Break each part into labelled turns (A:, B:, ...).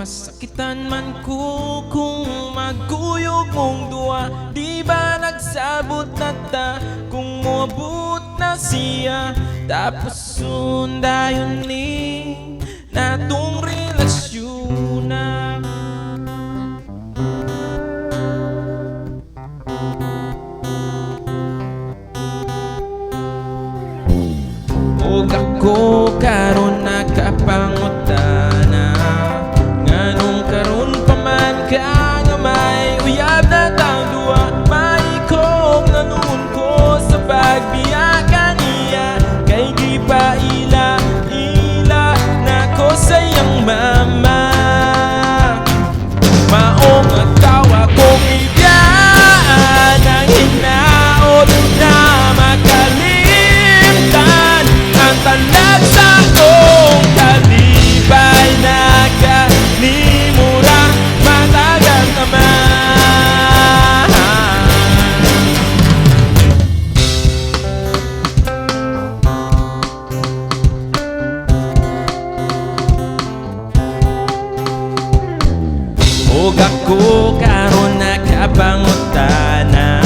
A: Masakitan man ko kung magkuyog mong duwa. Di ba nagsabot na ta kung muabot na siya? Tapos sundayon ni natong relasyon na. Og ako karon nakapangutana, nganong karon pa man ka nga may uyab na tang duwa. Maikog na noon ko sa pagbiyakan niya, kay di pa ila na ko sa iyang mama. Maong agtawa kong ibiyaan ang hinaot na makalimtan ang tanag sa kong kalibay na kanimura matagal naman. Og ako karon nakapangutana,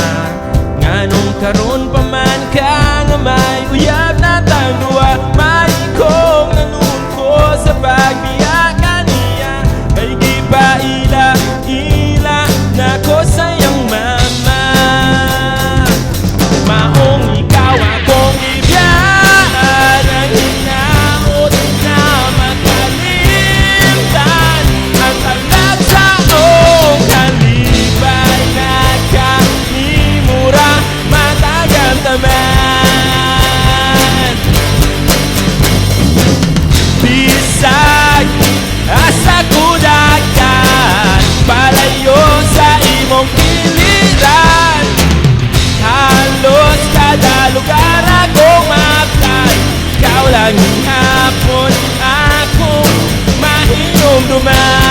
A: nganong karon pa man ka nga may uyab na tang duwa. Maikog na noon ko sa pagbiyakan niya, kay di pa ila na ko sa iyang mama. Maong ikaw akong ibiyaan ang hinaot na makalimtan ang talag sa kong kalibay na kanimura matagal naman. Bisag asa kudakan palayo sa imong piliran, halos kada lugar akong maplan. Ikaw lang hapon akong mahinom duman.